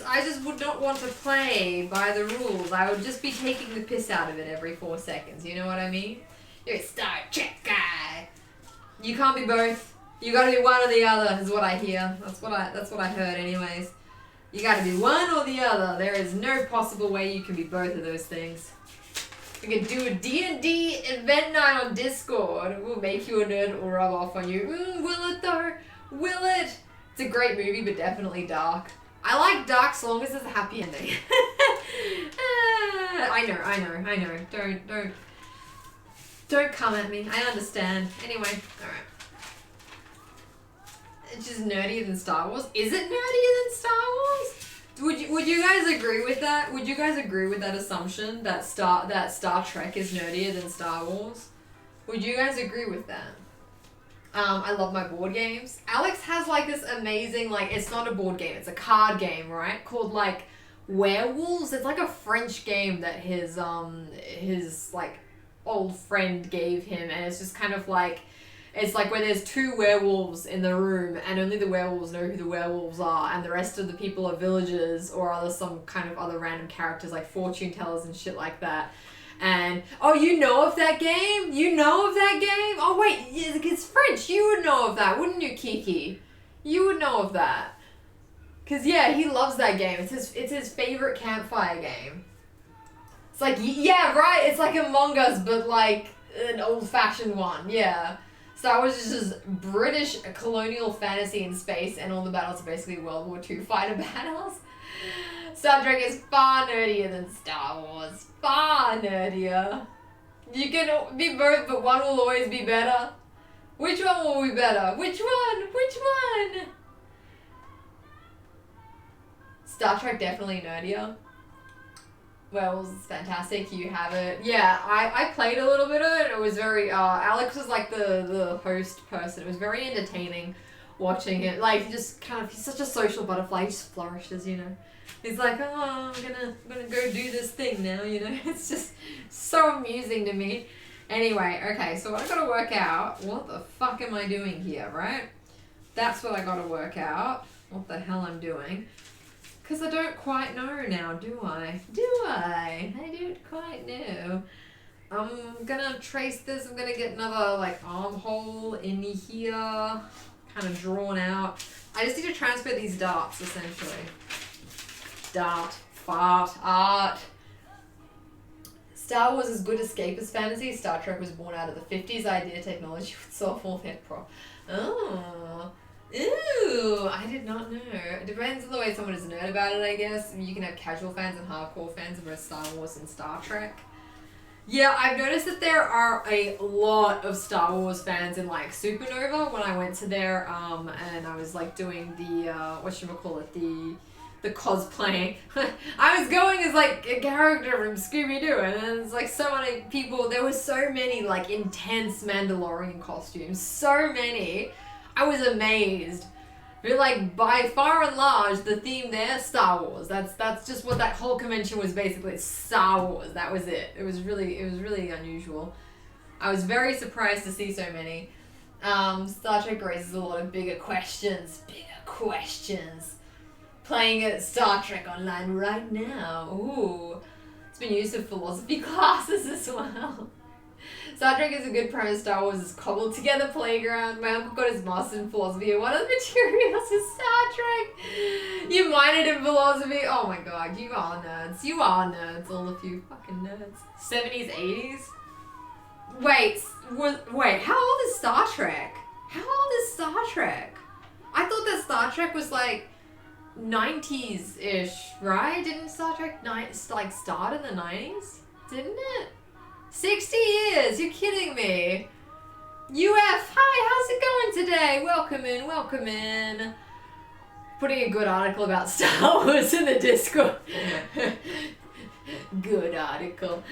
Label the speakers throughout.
Speaker 1: I just would not want to play by the rules. I would just be taking the piss out of it every 4 seconds. You know what I mean? You're a Star Trek guy. You can't be both. You gotta be one or the other, is what I hear. That's what I heard anyways. You gotta be one or the other. There is no possible way you can be both of those things. We could do a D&D event night on Discord. We'll make you a nerd or rub off on you. Will it though? Will it? It's a great movie, but definitely dark. I like dark so long as there's a happy ending. I know. Don't come at me. I understand. Anyway, alright. It's just nerdier than Star Wars. Is it nerdier than Star Wars? Would you guys agree with that? Would you guys agree with that assumption that Star Trek is nerdier than Star Wars? Would you guys agree with that? I love my board games. Alex has like this amazing, like, it's not a board game, it's a card game, right? Called like Werewolves. It's like a French game that his like old friend gave him, and it's just kind of like, it's like where there's 2 werewolves in the room and only the werewolves know who the werewolves are, and the rest of the people are villagers or some kind of other random characters like fortune tellers and shit like that. And, oh, you know of that game? You know of that game? Oh wait, it's French. You would know of that, wouldn't you, Kiki? You would know of that. Cause yeah, he loves that game. It's his favorite campfire game. It's like, yeah, right, it's like Among Us, but like an old-fashioned one, yeah. Star Wars is just British colonial fantasy in space, and all the battles are basically World War II fighter battles. Star Trek is far nerdier than Star Wars. Far nerdier. You can be both, but one will always be better. Which one will be better? Which one? Which one? Star Trek definitely nerdier. Werewolves is fantastic. You have it. Yeah, I played a little bit of it. It was very, Alex was like the host person. It was very entertaining watching it. Like, just kind of, he's such a social butterfly. He just flourishes, you know. He's like, oh, I'm gonna go do this thing now, you know. It's just so amusing to me. Anyway, okay, so I gotta work out, what the fuck am I doing here, right? That's what I gotta work out. What the hell I'm doing. Because I don't quite know now, do I? Do I? I don't quite know. I'm gonna trace this. I'm gonna get another like armhole in here, kind of drawn out. I just need to transfer these darts essentially. Dart, fart, art. Star Wars is good escapist fantasy. Star Trek was born out of the 50s idea technology with software head pro. Oh. Ooh, I did not know. It depends on the way someone is a nerd about it, I guess. You can have casual fans and hardcore fans of both Star Wars and Star Trek. Yeah, I've noticed that there are a lot of Star Wars fans in like Supernova when I went to there, and I was like doing the, the cosplaying. I was going as like a character from Scooby-Doo, and then it's like so many people, there were so many like intense Mandalorian costumes, so many. I was amazed. But like by far and large, the theme there, Star Wars. That's just what that whole convention was basically. Star Wars. That was it. It was really unusual. I was very surprised to see so many. Star Trek raises a lot of bigger questions. Playing at Star Trek Online right now. Ooh. It's been used in philosophy classes as well. Star Trek is a good premise. Star Wars is cobbled together playground. My uncle got his master's in philosophy, and one of the materials is Star Trek. You minored in philosophy. Oh my god, you are nerds. You are nerds, all of you fucking nerds. 70s, 80s? Wait, how old is Star Trek? How old is Star Trek? I thought that Star Trek was like 90s-ish, right? Didn't Star Trek like start in the 90s? Didn't it? 60 years, you're kidding me. UF, hi, how's it going today? Welcome in. Putting a good article about Star Wars in the Discord. Good article.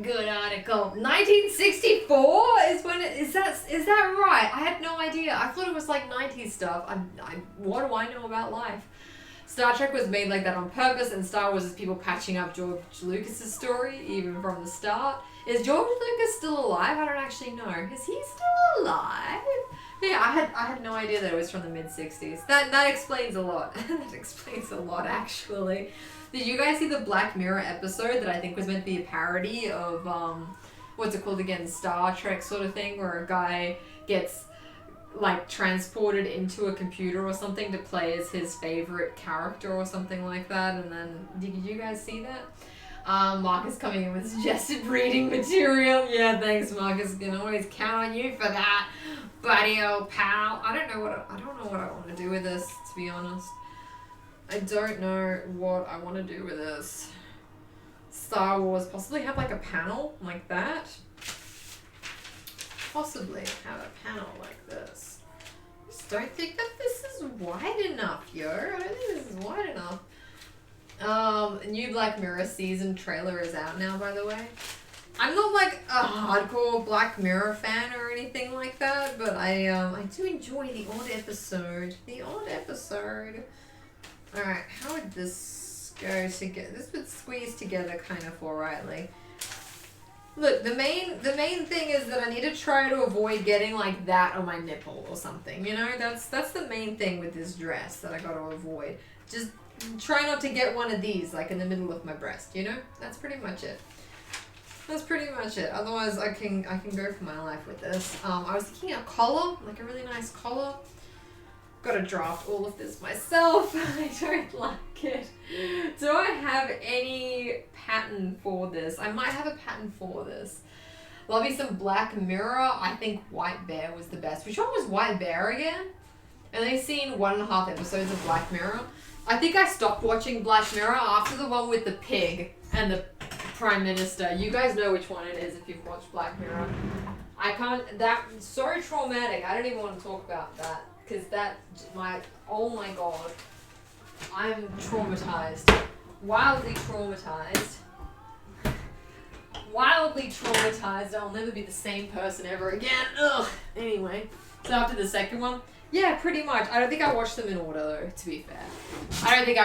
Speaker 1: Good article. 1964 is when it, is that right? I had no idea. I thought it was like 90s stuff. What do I know about life? Star Trek was made like that on purpose, and Star Wars is people patching up George Lucas's story, even from the start. Is George Lucas still alive? I don't actually know. Is he still alive? Yeah, I had no idea that it was from the mid-60s. That explains a lot. That explains a lot, actually. Did you guys see the Black Mirror episode that I think was meant to be a parody of, what's it called again? Star Trek sort of thing, where a guy gets like transported into a computer or something to play as his favorite character or something like that. And then, did you guys see that? Marcus coming in with suggested reading material. Yeah, thanks, Marcus. Can always count on you for that, buddy, old pal. I don't know what I want to do with this, to be honest. I don't know what I want to do with this. Star Wars, possibly have like a panel like that. Possibly have a panel like this. I just don't think that this is wide enough, yo. I don't think this is wide enough. New Black Mirror season trailer is out now, by the way. I'm not like a hardcore Black Mirror fan or anything like that, but I do enjoy the odd episode. Alright, how would this go together? This would squeeze together kind of alrightly. Look, the main thing is that I need to try to avoid getting like that on my nipple or something, you know? That's the main thing with this dress that I gotta avoid. Just try not to get one of these like in the middle of my breast, you know? That's pretty much it. Otherwise I can go for my life with this. I was thinking a collar, like a really nice collar. Gotta draft all of this myself. I don't like it. Do I have any pattern for this? I might have a pattern for this. Love me some Black Mirror. I think White Bear was the best. Which one was White Bear again? And they've seen 1.5 episodes of Black Mirror. I think I stopped watching Black Mirror after the one with the pig and the Prime Minister. You guys know which one it is if you've watched Black Mirror. I can't, that's so traumatic. I don't even want to talk about that. Because oh my god, I'm traumatized. Wildly traumatized. I'll never be the same person ever again. Ugh. Anyway, so after the second one, yeah, pretty much. I don't think I watched them in order though, to be fair. I think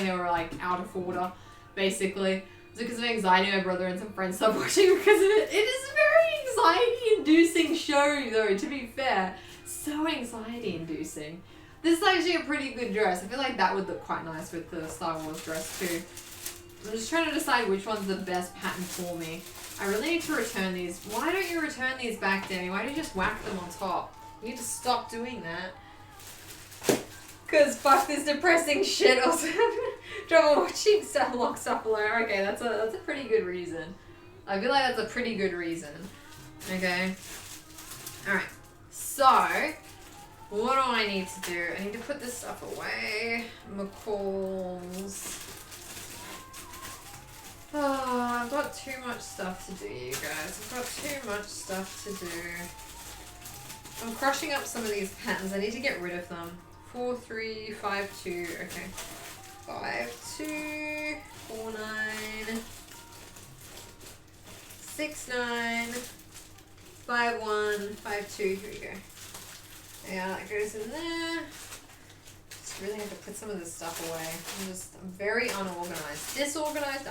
Speaker 1: they were like out of order, basically. It was because of anxiety. My brother and some friends stopped watching because of it. It is a very anxiety-inducing show though, to be fair. So anxiety-inducing. This is actually a pretty good dress. I feel like that would look quite nice with the Star Wars dress too. I'm just trying to decide which one's the best pattern for me. I really need to return these. Why don't you return these back, Danny? Why don't you just whack them on top? You need to stop doing that. Cause fuck this depressing shit. Also, trouble watching stuff, lock stuff alone. Okay, that's a pretty good reason. I feel like that's a pretty good reason. Okay. All right. So, what do I need to do? I need to put this stuff away. McCall's. Oh, I've got too much stuff to do, you guys. I'm crushing up some of these patterns. I need to get rid of them. 4, 3, 5, 2. Okay. 5, 2, 4, 9, 6, 9, 5, 1, 5, 2. Here we go. Yeah, that goes in there. Just really have to put some of this stuff away. I'm very unorganized. Disorganized.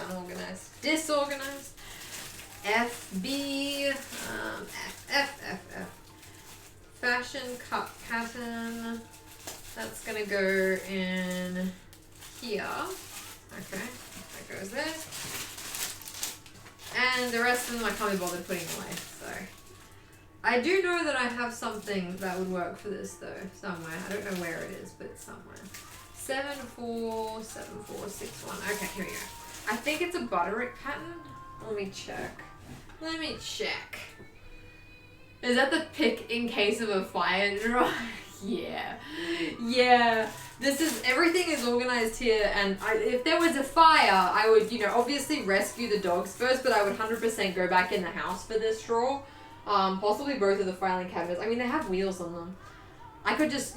Speaker 1: FB, F. Fashion cut pattern. That's gonna go in here. Okay, that goes there. And the rest of them I can't be bothered putting away, so. I do know that I have something that would work for this though, somewhere. I don't know where it is, but it's somewhere. 7, 4, 7, 4, 6, 1. Okay, here we go. I think it's a butterick pattern. Let me check. Is that the pick in case of a fire drive? Yeah. Everything is organized here, and if there was a fire, I would, obviously rescue the dogs first, but I would 100% go back in the house for this drawer. Possibly both of the filing cabinets. I mean, they have wheels on them. I could just,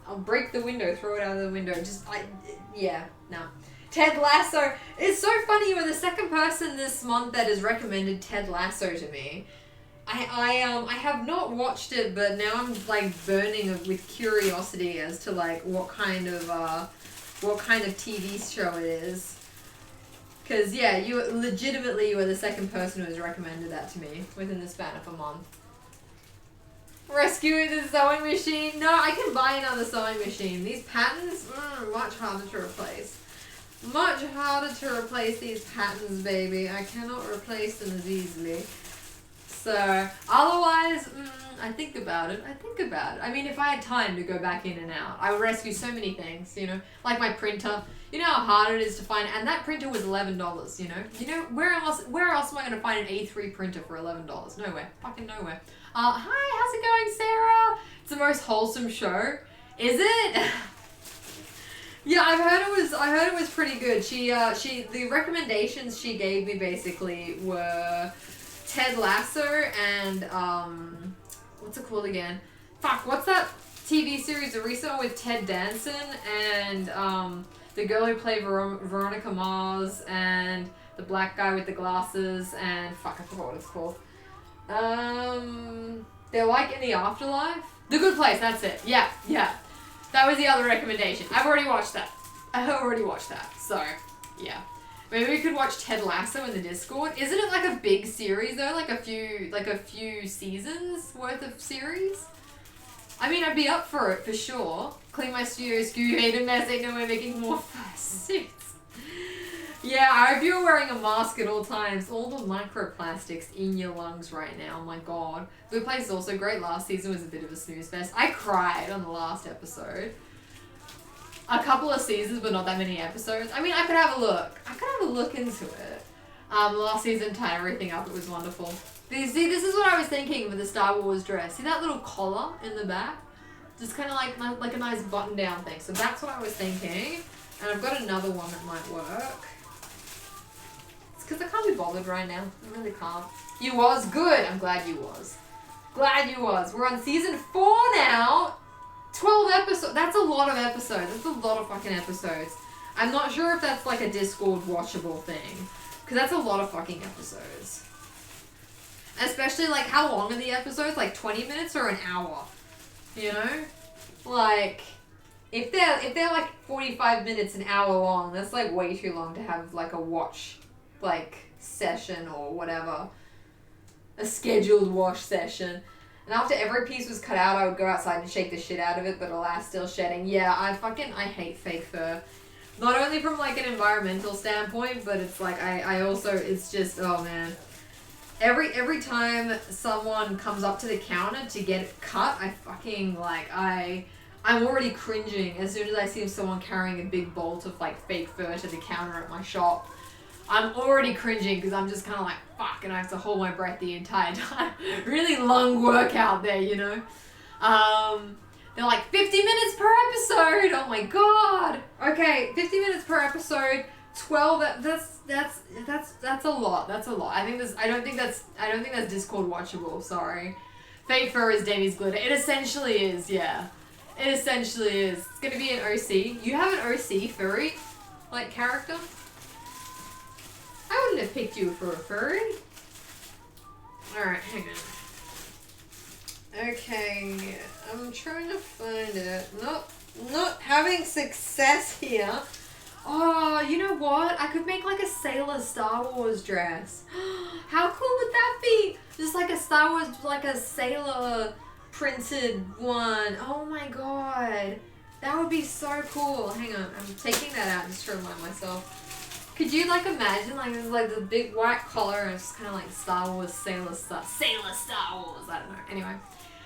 Speaker 1: I'll break the window, throw it out of the window. No. Ted Lasso. It's so funny, you were the second person this month that has recommended Ted Lasso to me. I have not watched it, but now I'm like burning with curiosity as to like what kind of TV show it is. Cause yeah, you were the second person who has recommended that to me within the span of a month. Rescuing the sewing machine. No, I can buy another sewing machine. These patterns, much harder to replace. Much harder to replace these patterns, baby. I cannot replace them as easily. So, otherwise, I think about it. I mean, if I had time to go back in and out, I would rescue so many things, you know? Like my printer. You know how hard it is to find, and that printer was $11, you know? You know, where else am I going to find an A3 printer for $11? Nowhere. Fucking nowhere. Hi, how's it going, Sarah? It's the most wholesome show. Is it? Yeah, I heard it was pretty good. The recommendations she gave me basically were Ted Lasso and, what's it called again? Fuck, what's that TV series, the recent one with Ted Danson and, the girl who played Veronica Mars and the black guy with the glasses and, fuck, I forgot what it's called. They're like in the afterlife. The Good Place, that's it. Yeah. That was the other recommendation. I've already watched that. So, yeah. Maybe we could watch Ted Lasso in the Discord. Isn't it like a big series though? Like a few seasons worth of series? I mean, I'd be up for it for sure. Clean my studio, skew, hate a mess, ain't no way making more suits. Yeah, I hope you're wearing a mask at all times. All the microplastics in your lungs right now. Oh my god. The Good Place is also great. Last season was a bit of a snooze fest. I cried on the last episode. A couple of seasons, but not that many episodes. I mean, I could have a look into it. Last season tied everything up. It was wonderful. See, this is what I was thinking with the Star Wars dress. See that little collar in the back? Just kind of like a nice button-down thing. So that's what I was thinking. And I've got another one that might work. It's because I can't be bothered right now. I really can't. You was good. I'm glad you was. We're on season 4 now. 12 episodes. That's a lot of episodes. That's a lot of fucking episodes. I'm not sure if that's like a Discord watchable thing. Because that's a lot of fucking episodes. Especially like how long are the episodes? Like 20 minutes or an hour? You know? Like, if they're like 45 minutes, an hour long, that's like way too long to have like a watch like session or whatever. A scheduled wash session. And after every piece was cut out, I would go outside and shake the shit out of it, but alas, still shedding. Yeah, I hate fake fur. Not only from like an environmental standpoint, but it's like I also, it's just, oh man. Every time someone comes up to the counter to get it cut, I fucking like, I'm already cringing as soon as I see someone carrying a big bolt of like fake fur to the counter at my shop. I'm already cringing because I'm just kind of like, fuck, and I have to hold my breath the entire time. Really long workout there, you know? They're like 50 minutes per episode. Oh my god. Okay, 50 minutes per episode. 12. That's a lot. I don't think that's Discord watchable. Sorry. Fake fur is Demi's glitter. It essentially is. Yeah. It essentially is. It's gonna be an OC. You have an OC furry like character. I wouldn't have picked you for a furry. Alright, hang on. Okay, I'm trying to find it. Not having success here. Oh, you know what? I could make like a Sailor Star Wars dress. How cool would that be? Just like a Star Wars, like a Sailor printed one. Oh my god. That would be so cool. Hang on, I'm taking that out just to remind myself. Could you like imagine like there's like the big white collar and it's kind of like Star Wars Sailor Star Wars. I don't know.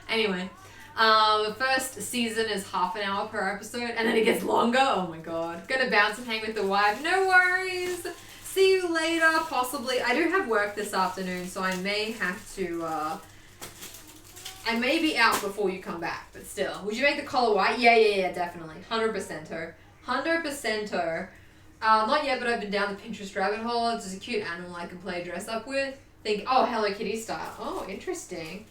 Speaker 1: Anyway, the first season is half an hour per episode and then it gets longer. Oh my god. Gonna bounce and hang with the wife. No worries. See you later. Possibly. I do have work this afternoon, so I may have to. I may be out before you come back, but still. Would you make the collar white? Yeah, definitely. 100%er. 100%er. Not yet, but I've been down the Pinterest rabbit hole. It's just a cute animal I can play dress up with. Think, oh, Hello Kitty style. Oh, interesting.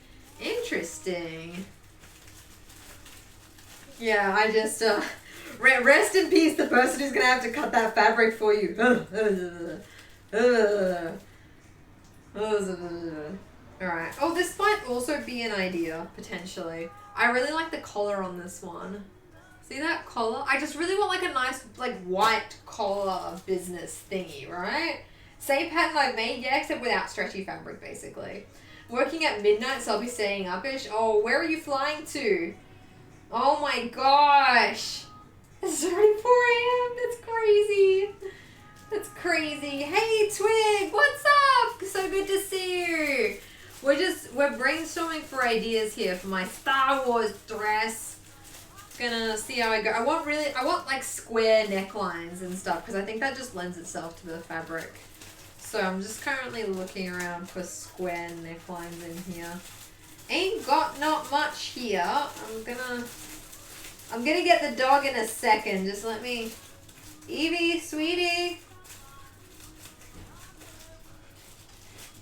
Speaker 1: Yeah, I just, rest in peace, the person who's gonna have to cut that fabric for you. Alright, Alright. Oh, this might also be an idea, potentially. I really like the collar on this one. See that collar? I just really want like a nice like white collar business thingy, right? Same pattern I've made, yeah, except without stretchy fabric, basically. Working at midnight, so I'll be staying up-ish. Oh, where are you flying to? Oh my gosh. It's already 4 a.m. That's crazy. That's crazy. Hey, Twig, what's up? So good to see you. We're brainstorming for ideas here for my Star Wars dress. Gonna see how I go. I want like square necklines and stuff because I think that just lends itself to the fabric. So I'm just currently looking around for square necklines in here. Ain't got not much here. I'm gonna get the dog in a second. Just let me, Evie, sweetie.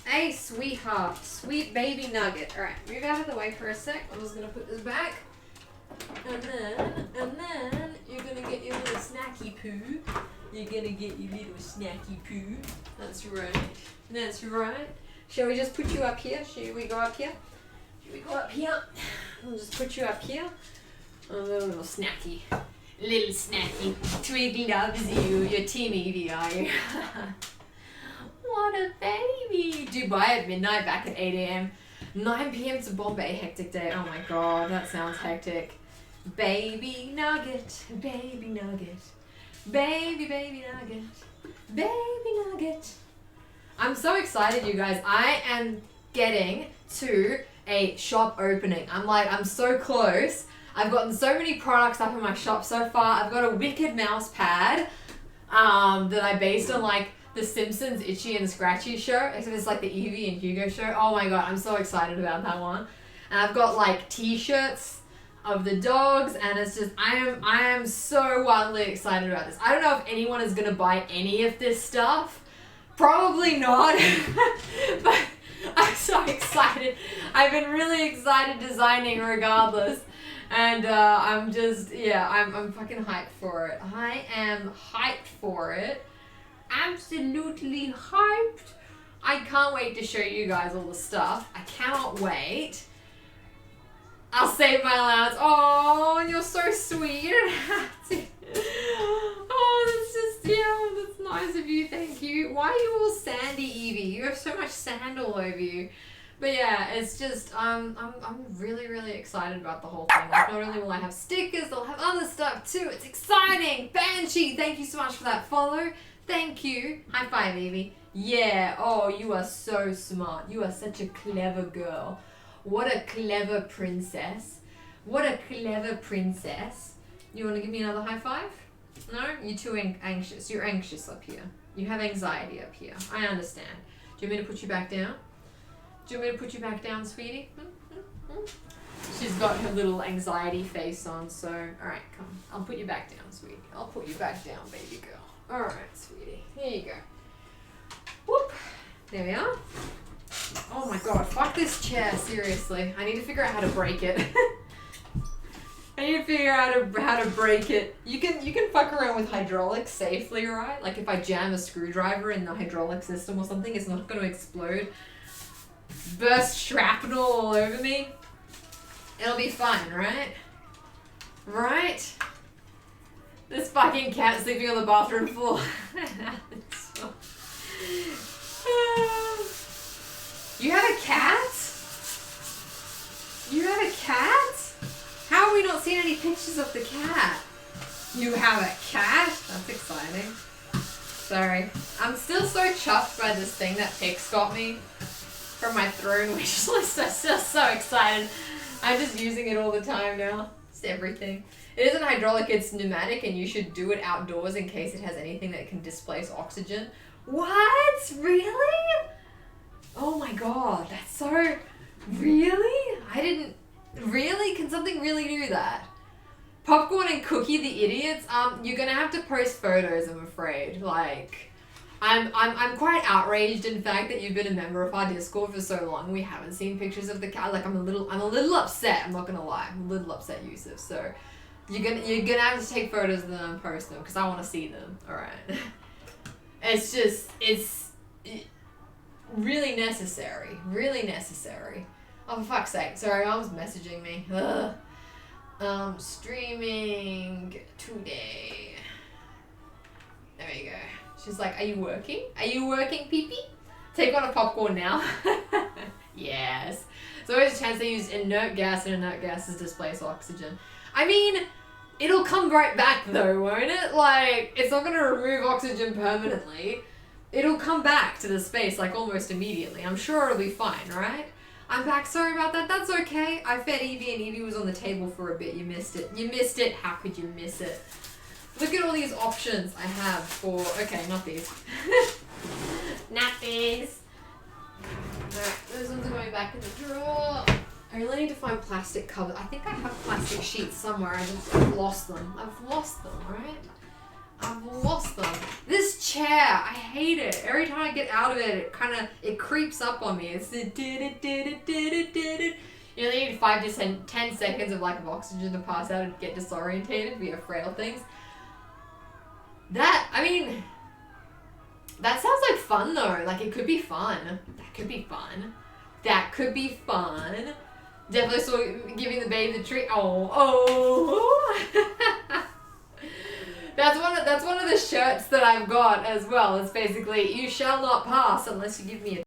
Speaker 1: Hey, sweetheart, sweet baby nugget. All right, move out of the way for a sec. I'm just gonna put this back. And then you're gonna get your little snacky poo. You're gonna get your little snacky poo. That's right. That's right. Shall we just put you up here? Shall we go up here? Shall we go up here? I'll just put you up here. Oh, little snacky. Little snacky. Twig loves you. You're Team Evie, are you? What a baby. Dubai at midnight, back at 8 a.m. 9 p.m. to Bombay, hectic day. Oh my god, that sounds hectic. Baby nugget, baby nugget. Baby nugget, baby nugget. I'm so excited, you guys. I am getting to a shop opening. I'm so close. I've gotten so many products up in my shop so far. I've got a wicked mouse pad that I based on like the Simpsons Itchy and Scratchy show. It's like the Evie and Hugo show. Oh my god, I'm so excited about that one. And I've got like t-shirts of the dogs, and it's just I am so wildly excited about this. I don't know if anyone is gonna buy any of this stuff. Probably not. But I'm so excited. I've been really excited designing regardless. And I'm fucking hyped for it. I am hyped for it. Absolutely hyped. I can't wait to show you guys all the stuff. I cannot wait. I'll save my allowance. Oh, you're so sweet. You don't have to. Oh, that's nice of you. Thank you. Why are you all sandy, Evie? You have so much sand all over you. But yeah, it's just I'm really, really excited about the whole thing. Like, not only will I have stickers, they'll have other stuff too. It's exciting. Banshee, thank you so much for that follow. Thank you. High five, Evie. Yeah. Oh, you are so smart. You are such a clever girl. What a clever princess. What a clever princess. You want to give me another high five? No? You're too anxious. You're anxious up here. You have anxiety up here. I understand. Do you want me to put you back down? Do you want me to put you back down, sweetie? She's got her little anxiety face on, so... Alright, come. I'll put you back down, sweetie. I'll put you back down, baby girl. Alright, sweetie. Here you go. Whoop. There we are. Oh my god, fuck this chair, seriously. I need to figure out how to break it. I need to figure out how to break it. You can fuck around with hydraulics safely, right? Like if I jam a screwdriver in the hydraulic system or something, it's not going to explode. Burst shrapnel all over me. It'll be fun, right? Right? This fucking cat sleeping on the bathroom floor. You have a cat? You have a cat? How have we not seen any pictures of the cat? You have a cat? That's exciting. Sorry. I'm still so chuffed by this thing that Pix got me from my throne wish list. I'm still so excited. I'm just using it all the time now. It's everything. It isn't hydraulic, it's pneumatic, and you should do it outdoors in case it has anything that can displace oxygen. What? Really? Oh my god, that's so... Really? I didn't... Really? Can something really do that? Popcorn and Cookie the idiots? You're gonna have to post photos, I'm afraid. Like... I'm quite outraged, in fact, that you've been a member of our Discord for so long. We haven't seen pictures of the cat. Like, I'm a little upset. I'm not gonna lie. I'm a little upset, Yusuf. So, you're gonna have to take photos of them and post them because I want to see them. All right. It's just really necessary. Really necessary. Oh, for fuck's sake. Sorry, Mom's messaging me. Ugh. Streaming today. There you go. She's like, are you working? Are you working, Pee-Pee? Take on a popcorn now. Yes. There's always a chance they use inert gas and inert gases displace oxygen. I mean, it'll come right back though, won't it? Like, it's not going to remove oxygen permanently. It'll come back to the space like almost immediately. I'm sure it'll be fine, right? I'm back. Sorry about that. That's okay. I fed Evie and Evie was on the table for a bit. You missed it. You missed it. How could you miss it? Look at all these options I have for... Okay, not these. Not these. Alright, those ones are going back in the drawer. I really need to find plastic covers. I think I have plastic sheets somewhere. I've lost them. I've lost them, right? I've lost them. This chair, I hate it. Every time I get out of it, it creeps up on me. It's the you only need 5 to 10 seconds of lack of oxygen to pass out and get disorientated via frail things. That, I mean, that sounds like fun though. Like, it could be fun. That could be fun. That could be fun. Definitely saw giving the baby the treat. That's one of the shirts that I've got as well. It's basically, you shall not pass unless you give me a